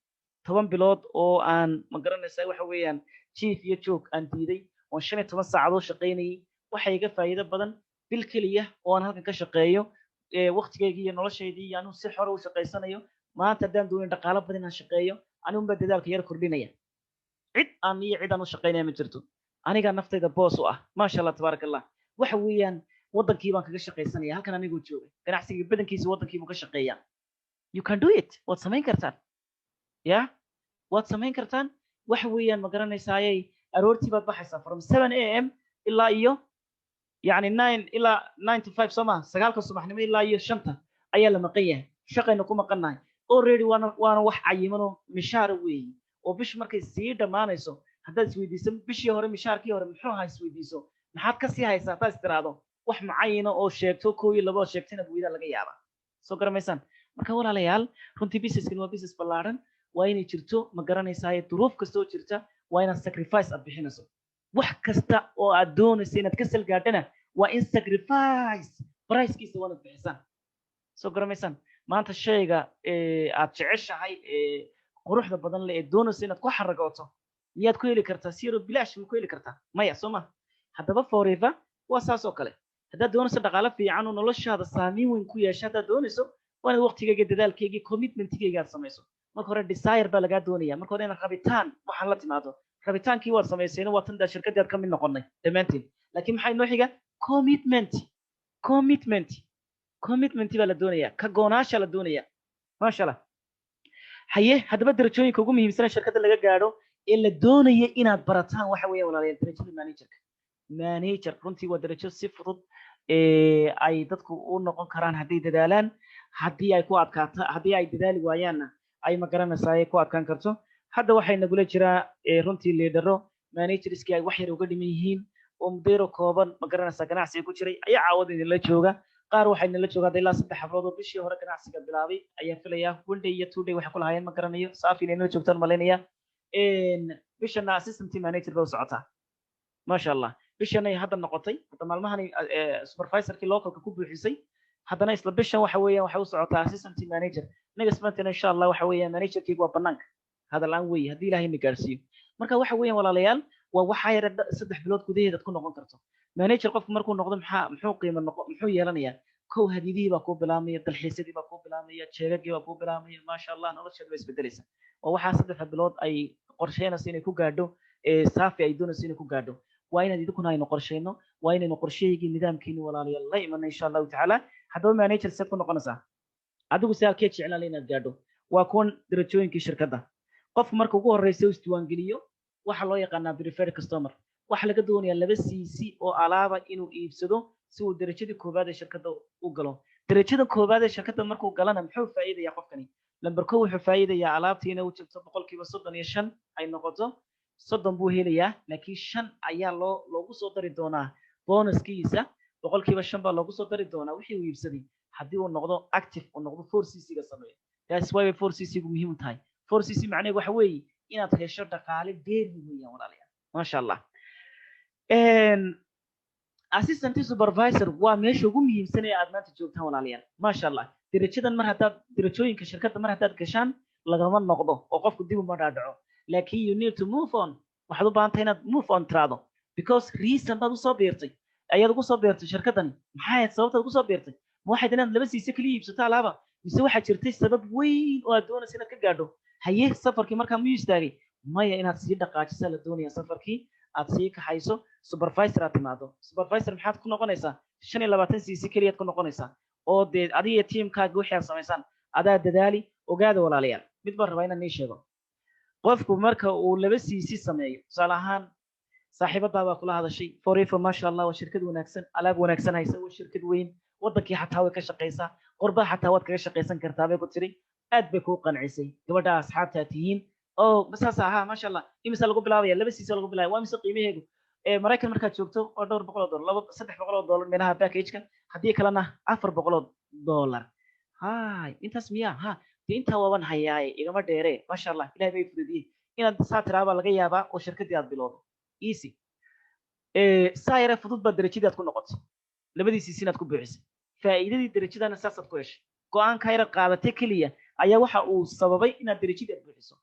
10 bilood oo aan ma garanaysaa waxa weeyaan chief iyo joog aan diiday oo 15 saacadood shaqaynayay waxa iga faa'iido badan bil kaliya oo aan halkan ka shaqeeyo waqtigayga iyo noloshaydii aanu si xor u shaqaysanayo maanta hadaan doonin dhaqaale badan aan shaqeeyo anigu baa dadaalka yar kordhinaya cid aan iyo cid aan u shaqeynaya ma jirto aniga naftayda boos u ah maasha allah tabaaraka allah waxa weeyaan wadankii baan kaga shaqaysanaya halkan anigu joogay ganacsiga badankiisa wadankii buu ka shaqeeyaa you can do it waad samayn kartaan ya waad samayn kartaan waxa weeyaan ma garanaysaayay aroortii baad baxaysaa from 7 am ilaa iyo يعني 9 إلى 9 to 5 سما سجالك الصبح نمي إلا يشنطة أيا لما قيه شقي نكون مقنعي already وانا وح عيمنو مشار وي وبش مركز سيد ما نيسو هذا سويديسم بش يهرم مشار كي يهرم محو هاي سويديسو نحط كسي هاي ساتا استرادو وح معينه أو شيكتو كوي لبا شيكتين بويدا لقى يابا سكر ميسان marka walaalayaal runtii businesskan waa business ballaaran waa inay jirto ma garanaysaa duruuf kasta oo jirta waa inaad sacrifice aad bixinayso wax kasta oo aad doonayso inaad ka sal gaadhana waa in sacrifice pricekiisa waa inaad bixisaan soo garamaysaan maanta shayga aad jeceshahay quruxda badan leh ee doonayso inaad ku xaragooto miyaad ku heli kartaa siro bilaash ma ku heli kartaa maya soo ma haddaba forever waa saas oo kale haddaad doonayso dhaqaale fiican oo noloshaada saameyn weyn ku yeesha haddaad doonayso waa inaad waqtigayga dadaalkayga commitmentigayga aad samayso marka hore desire baa lagaa doonaya marka hore inaad rabitaan waxaan la timaado rabitaankii waad samaysayna waa tan shirkadii aad ka mid noqonay dhammaantiin laakiin maxay noo xiga commitment baa la doonaya ka goonaasha la doonaya maasha allah haye haddaba darajooyinka ugu muhiimsan shirkadda laga gaadho ee la doonaya inaad barataan waxa weeyaan walaalayaal darajada manager runtii waa darajo si fudud ay dadku u noqon karaan hadday dadaalaan haddii ay ku adkaato haddii ay dadaali waayaanna ay ma garanaysaa ay ku adkaan karto hadda waxay nagula jiraa runtii leedaro managerskii ay wax yar uga dhiman yihiin oo muddo kooban ma garanaysaa ganacsiga ku jiray ayaa caawada idinla jooga qaar waxay nala joogaa ilaa 3 xabrood oo bishii hore ganacsiga bilaabay ayaa filaya 1 day iyo 2 day waxa ku lahaayeen ma garanayo saafi inay nala joogtaan malinaya bishana assistant team manager baa socotaa ما شاء الله بيشان هذا النقطي هذا مالمهني سوبرفايزر كي لوكال كو بخيسي هذا اسلا بيشان waxa weeyaan waxa uu socotaa assistant manager next month in sha Allah waxa weeyaan manager kii waa banaanka hada laan weey hadii ilaahay ma gaarsiiyo marka waxa weeyaan walaalayaal waa waxa yar 3 bilood gudaheed ku noqon karto manager qofku markuu noqdo muxuu qiimo muxuu yeelanayaa kow hadidii baa ku bilaamaya dalxiisadii baa ku bilaamaya jeegagii baa ku bilaamaya ma sha Allah nolosheedu way isbedelaysaa oo waxa 3 bilood ay qorsheynayso inay ku gaadho saafi ay doonayso inay ku gaadho وين يدكون هاي نقرشينه وين نقرشيه يجي نظام كينو ولا الله يمن إن شاء الله تعالى هذا ما نيجر سكون نقنصه هذا سؤال كيتش على لنا الجادو وأكون درجوين كشركة ده قف مركو جوه الرئيس استوانجليو وحلا يقنا بريفير كاستمر وحلا كدوني اللي بس سي أو علامة إنه يبصدو سو درجة كوباد الشركة ده وقلوا درجة كوباد الشركة ده مركو قلنا محو فايدة يا قفكني لما بركو محو فايدة يا علامة هنا وتبص بقول كي بصدق نيشان أي نقطة صدّن buu helayaa laakiin 5 ayaa loogu soo dari doonaa bonuskiisa boqolkiiba 5 baa loogu soo dari doonaa wixii uu iibsaday hadii uu noqdo active uu noqdo 4cc ga sameeyo that's why 4cc gu muhiim tahay 4cc macnaheedu waxa weeye inaad hesho dhaqaale dheeri weeyaan walaalayaal ma sha Allah assistant supervisor waa meesha ugu muhiimsan ee aad maanta joogtaan walaalayaal ma sha Allah dirajadan mar hadaad dirajooyinka shirkadda mar hadaad gashaan lagama noqdo oo qofku dib uma dhaadhaco لكن you need to move on waxaad u baahan tahay inaad move on tiraado because reason baad u soo beertay ayaad ugu soo beertay shirkadani maxay sababtaad ugu soo beertay ma waxaad inaad laba siisa kaliya iibsato alaaba mise waxaa jirtay sabab weyn oo aad doonayso inaad ka gaadho haye safarkii markaa muu istaagay maya inaad sii dhaqaajiso la doonaya safarkii aad sii kaxayso supervisor aad timaado supervisor maxaad ku noqonaysaa 25 cc kaliyaad ku noqonaysaa oo dee adiga teamkaaga wixii aad samaysaan adaa dadaali ogaada walaalayaal mid baan rabaa inaan nii sheego qofku marka uu laba cc sameeyo salahan saaxiibada kula hadashay forever ma sha Allah waa shirkad wanaagsan alaab wanaagsan haysa waa shirkad weyn wadankii xataa way ka shaqeysaa qorba xataa waad kaga shaqeysan kartaa bay ku tiri aad bay ku qancisay gabadha asxaabta tihiin oo basaas aha ma sha Allah imisa lagu bilaabaya laba cc lagu bilaabay waa imisa qiimaheedu Mareykan markaad joogto oo $200 $300 meelaha package-ka hadii kalena $400 hay intaas miya ha inta waaban hayaay igama dheere ma sha Allah ilaahay bay fududiyay inaad saatiraaba laga yaabaa oo shirkadii aad bilowdo easy saayira fudud ba darajadii aad ku noqotay labadiisii sinaad ku buuxisay faa'iidadii darajadana saasaad ku heshay go'aan ka yar qaadatay kaliya ayaa waxa uu sababay inaad darajadii aad buuxiso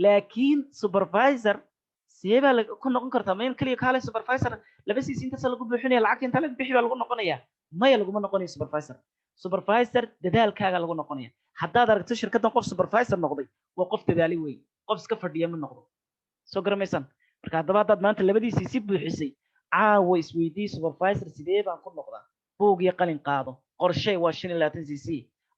laakiin supervisor seeba ku noqon kartaa ma in kaliya kaale supervisor labadiisii inta lagu buuxinayo lacagta inta laga bixi baa lagu noqonaya maya lagu ma noqonayo supervisor dadaalkaaga lagu noqonaya haddaad aragto shirkaddan qof supervisor noqday waa qof dadaali weey qof iska fadhiya ma noqdo soo garamaysan marka haddaba haddaad maanta labadiisii si buuxisay caawa isweydii supervisor sidee baan ku noqdaa buug iyo qalin qaado qorshe waa 25 cc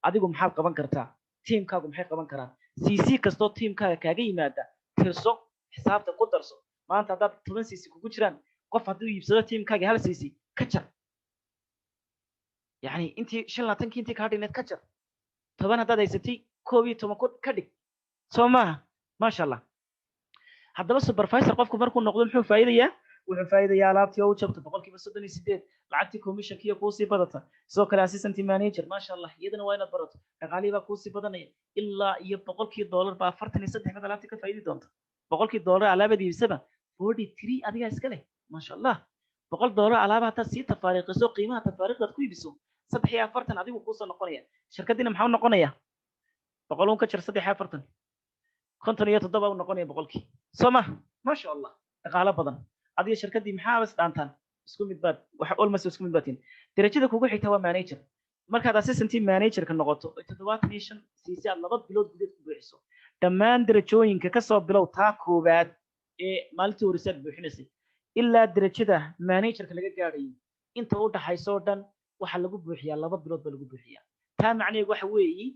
adigu maxaad qaban kartaa teamkaagu maxay qaban karaan cc kastoo teamkaaga kaaga yimaada tirso xisaabta ku darso maanta haddaad 10 cc kugu jiraan qof hadduu iibsado teamkaaga hal cc ka jar يعني انت 25 انت كاردينت كجر طبعا هذا دايستي كوبي تومكود كدغ سوما ما شاء الله هذا بس سوبرفايزر قفكم markuu noqdo muxuu faa'iideeyaa wuxuu faa'iideeyaa alaabtii oo jabto 38 lacagtii commission kiyo ku sii badata soo kale assistant manager ma sha Allah iyadana waa inaad barato dhaqaalihiiba ku sii badanaya ilaa iyo $100 baa 43 mid alaabtii ka faa'iidi doonta $100 alaabadii ibsaba 43 adiga iska leh ma sha Allah $100 alaabaha si tafaariiqiso qiimaha tafaariiqda ku iibiso 43 adigu ku soo noqonaya shirkadina maxaa noqonaya 100 ka jar 43 57 uu noqonaya boqolkii soma ma sha Allah dhaqaale badan adiga shirkadii maxaa bas dhaantaan isku mid baad waxa almost isku mid baatiin darajada kugu xigta waa manager markaad assistant manager ka noqoto 75 cc aad 2 bilood gudaheed ku buuxiso dhammaan darajooyinka ka soo bilow taa koobaad ee maalintii hore buuxinaysay ilaa darajada manager-ka laga gaadhay inta u dhaxayso dhan waxa lagu buuxiyaa 2 bilood baa lagu buuxiyaa taa macnaheedu waxa weeye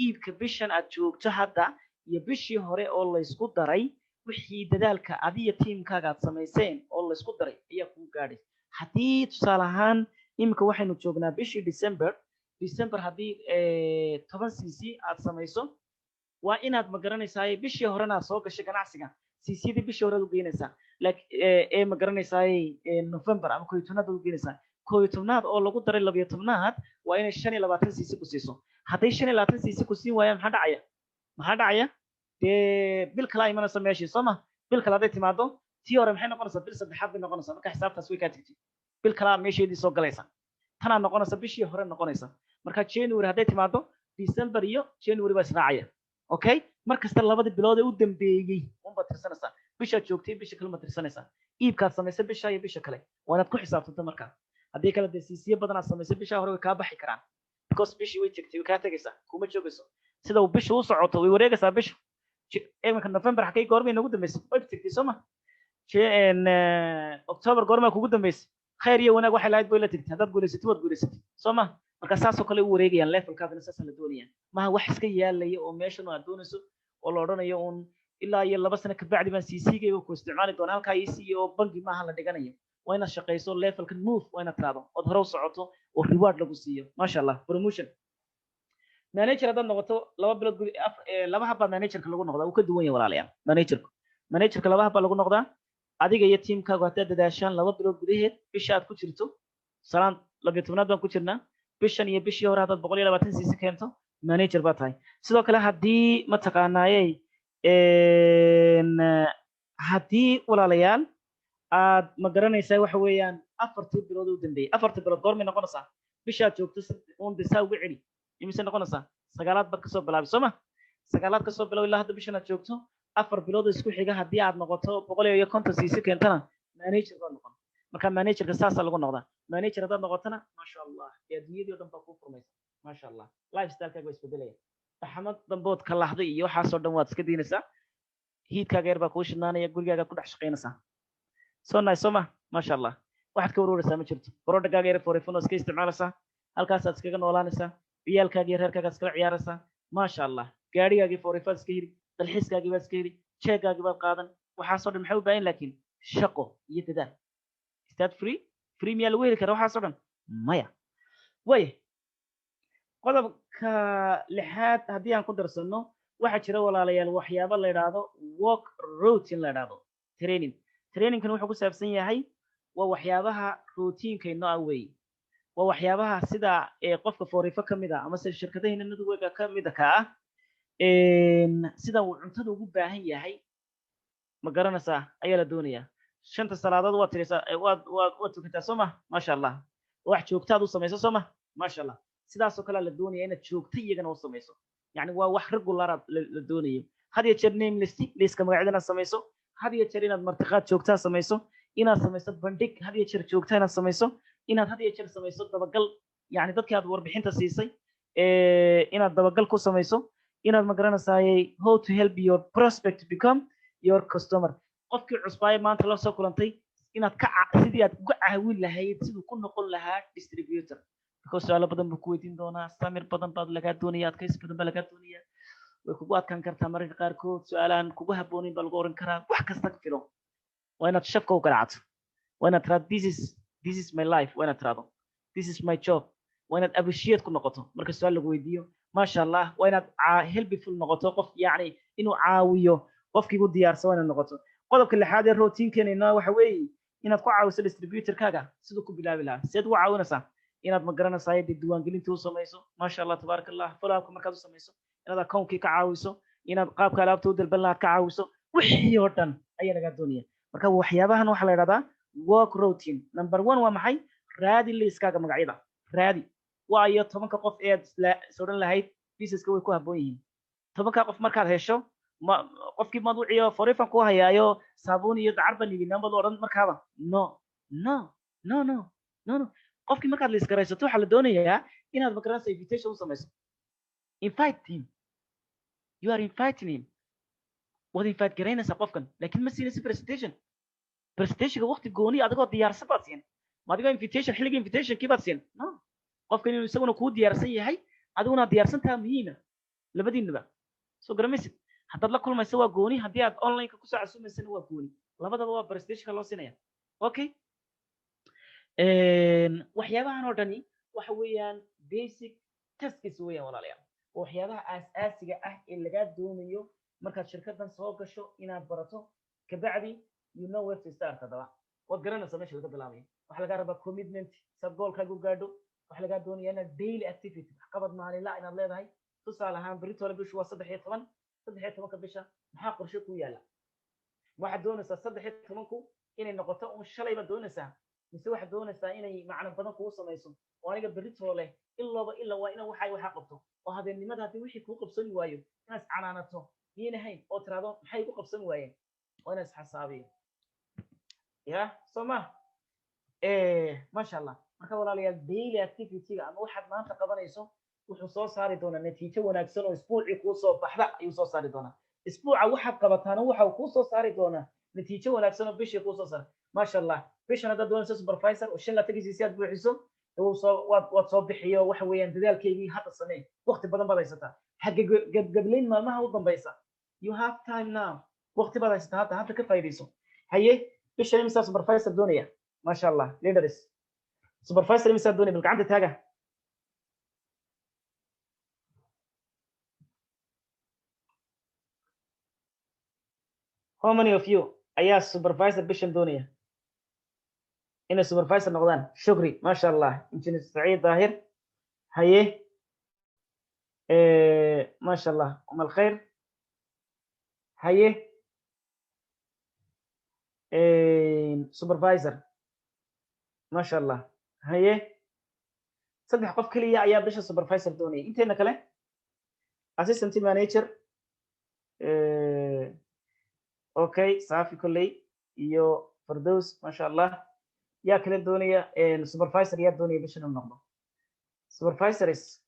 iibka bishan aad joogto hadda iyo bishii hore oo la isku daray wixii dadaalka adiga teamkaaga aad samayseen oo la isku daray ayaa ku gaadhay hadii tusaale ahaan imika waxaynu joognaa bishii December hadii 10 cc aad samayso waa inaad ma garanaysaa bishii horena soo gashay ganacsiga cc-dii bishii hore u geynaysaa ma garanaysaa November ama 12 u geynaysaa كويتمناد أو لو قدر إلا بيتمناد وين الشني لبعتن سيسي كسيسو هذا الشني لبعتن سيسي كسين ويا محد عيا بالكلا إيمان سمياشي صما بالكلا ده تمادو تيورم حين نقص بالسد حب نقص ما كحساب تسوي كاتيتي بالكلا ماشي دي سوق جلسة تنا نقص بيشي هرن نقص مركا جانوري هذا تمادو ديسمبر يو جانوري بس راعية أوكي مركز تلابد بلاد ودم بيجي بترسنسا بيشا جوكتي بيشا كلمة ترسنسا إيب كات سميسة بيشا يبيشا كله وأنا تكون حساب تتمركا هذه كلا دسيسية بدنا سميسة بيشا هروي كابا حكران because بيشي ويتكتي وكاتجسا كوما جوجسو سيدا وبيش وصعوته ويوريجسا بيش إيه نوفمبر حكي قرمي نقود مس ويبتكتي سما شيء إن أكتوبر قرمي كقود مس خير يونا واحد لايت بويلة تكتي هذا تقول ستي وتقول ستي سما markaasaasoo kale u wareegayaan levelkaadna saas la doonayaan maaha wax iska yaalaya oo meeshan aad doonayso oo la oranayo un ilaa iyo 2 sano ka bacdi baan CC-gayga ku isticmaali doonaa halka IC oo bangi maaha la dhiganayo waa inaad shaqeyso levelka move waa inaad raado oo hore u socoto oo reward lagu siiyo masha Allah promotion manager hadda noqoto 2 bilood laba haba managerka lagu noqdaa uu ka duwan yahay walaalayaal managerka laba haba lagu noqdaa adiga iyo teamkaagu hadda dadaashaan 2 bilood gudaheed bisha aad ku jirto salaan 12 baan ku jirnaa bishan iyo bishii hore haddaad 120 cc keento manager baa tahay sidoo kale haddii ma taqaanaayey haddii walaalayaal aad ma garanaysaa waxa weeyaan 4 bilood u dambeeyay 4 bilood goormay noqonaysaa bishaad joogto uun disaa ugu celi imise noqonaysaa sagaalaad baad kasoo bilaabay sooma sagaalaad kasoo bilow ilaa hadda bishan aad joogto 4 bilood isku xiga haddii aad noqoto 150 cc keentana manager baad noqon marka managerka saasa lagu noqdaa manager hadaad noqotana maasha Allah adduunyadii oo dhan baa ku furmaysa maasha Allah lifestyle-kaaga waa isbedelaya taxamad dambood ka lahday iyo waxaasoo dhan waad iska diinaysaa hiidkaaga yar baa kuu shidnaanaya gurigaaga ku dhex shaqaynaysaa soo nice soo ma maasha Allah waxaad ka warwaraysaa ma jirto brodhagaaga yar forefono iska isticmaalaysaa halkaasaad iskaga noolaanaysaa ciyaalkaaga iyo reerkaaga iskala ciyaaraysaa maasha Allah gaadhigaagii forefaad iska hiri dalxiiskaagii baad iska hiri jeegaagii baad qaadan waxaasoo dhan maxay u baahan laakiin shaqo iyo dadaal that free miyaa lagu heli karaa waxaasoo dhan maya way qodobka 6aad haddii aan ku darsano waxaa jira walaalayaal waxyaabo la yidhaahdo work routine la yidhaahdo trainingkan wuxuu ku saabsan yahay waa waxyaabaha routiinekayno ah weeye waa waxyaabaha sida qofka foorifo ka mid ah ama sida shirkadaheena nadwega ka mid ka ah sida uu cuntada ugu baahan yahay ma garanaysaa ayaa la doonayaa shanta salaadood waa tirisa waa tukataa soo ma maasha Allah wax joogtaad u samayso soo ma maasha Allah sidaas oo kale la doonayaa inaad joogto iyagana u samayso yani waa wax regular la doonayo had iyo jeer name list magacyadana samayso had iyo jeer inaad martiqaad joogtaa samayso inaad samayso bandhig had iyo jeer joogtaa inaad samayso inaad had iyo jeer samayso dabagal yani dadkii aad warbixinta siisay inaad dabagal ku samayso inaad ma garanaysaa how to help your prospect to become your customer qofkii cusbaaye maanta la soo kulantay inaad sidii aad uga caawin lahayd siduu ku noqon lahaa distributor because su'aalo badan buu ku weydiin doonaa samir badan baad laga doonayaa adkaysi badan baa laga doonayaa way kugu adkaan kartaa mararka qaarkood su'aalaan kugu habboonin baa lagu oran karaa wax kasta ka filo waa inaad shafka u garaacato waa inaad tiraado this is my life waa inaad tiraado this is my job waa inaad appreciate ku noqoto marka su'aal lagu weydiiyo maasha Allah waa inaad helpful noqoto qof yacni inuu caawiyo qofkii u diyaarsan waa inaad noqoto qodobka 6aad ee routiinkeena waxa weeye inaad ku caawiso distributor-kaaga sidoo ku bilaabi lahaa seed ugu caawinaysaa inaad ma garanaysaa diiwaangelinta u samayso maasha Allah tabarakallah follow-up markaad u samayso inaad account-kii ka caawiso inaad qaabka alaabta u dalban lahaad ka caawiso wixii oo dhan ayaa laga doonaya marka waxyaabahan waxa la yiraahdaa work routine number 1 waa maxay raadi liiskaaga magacyada raadi waayo 10 qof ee sooran lahayd businesska way ku habboon yihiin 10 qof markaad hesho qofkii maduuciyo forifan ku hayaayo saabuun iyo dacar ban yidhi nambad oran markaaba no qofkii markaad liis garaysato waxa la doonayaa inaad magaranaysa invitation u samayso invite him you are inviting him waad invite garaynaysaa qofkan laakiin ma siinaysa presentationka waqti gooni adigoo diyaarsan baad siin ma adigoo invitation xilliga invitationkii baad siin no qofkan inuu isaguna kuu diyaarsan yahay adiguna diyaarsan tahay muhiima labadiinaba soo garamaysid haddaad la kulmayso waa gooni haddii aad online-ka kusoo casuumaysana waa gooni labadaba waa presentationka loo siinaya okay waxyaabahan oo dhani waxa weeyaan basic tasks weeyaan walaalayaal waxyaabaha aasaasiga ah ee laga doonayo markaad shirkadan soo gasho inaad barato kabacdi you know where to start hadaba waad garanaysaa meesha laga bilaabay waxa laga rabaa commitment sab goolkaagu gaadho waxa laga doonayaa inaad daily activity wax qabad maalinla inaad leedahay tusaale ahaan berito bishu waa 13 bisha maxaa qorshe ku yaala waxaad doonaysaa 13ku inay noqoto un shalayba doonaysaa mise waxaad doonaysaa inay macno badan kugu samayso oo aniga berito leh ilaa waa inaan waxa qabto oo habeennimada haddii wixii kuu qabsan waayo inaad canaanato miinahayn oo tiraado maxay ku qabsan waayeen oo inaad xisaabiyo ya soma masha Allah marka walaalayaal daily activity-ga ama waxaad maanta qabanayso wuxuu soo saari doonaa natiijo wanaagsan oo isbuuci kuu soo baxda ayuu soo saari doonaa isbuuca waxaad qabataana waxa uu kuu soo saari doonaa natiijo wanaagsan oo bishii kuu soo saar masha Allah bishan haddaad doonayso supervisor oo shan la tagiisi aad buuxiso waad soo bixiyo waxa weeyaan dadaalkeygii hadda samee waqti badan baad haysataa xagga gabgablayn maalmaha u dambaysa you have time now waqti baad haysataa hadda ka faa'iidayso haye bishan imisa supervisor doonaya masha Allah leaders supervisor imisa doonaya bilgacanta taaga how many of you ayaa supervisor bishan doonaya إن السوبرفايزر نقدان شكري ما شاء الله إنجنير سعيد ظاهر هيه ما شاء الله أم الخير هيه سوبرفايزر ما شاء الله هيه صدق قف كلية يا بيش السوبرفايزر دوني أنت هنا كله أسيستنت مانجر أوكي صافي كلي يو فردوس ما شاء الله يا كل الدنيا السوبرفايزر يا الدنيا بيش نمنقله supervisors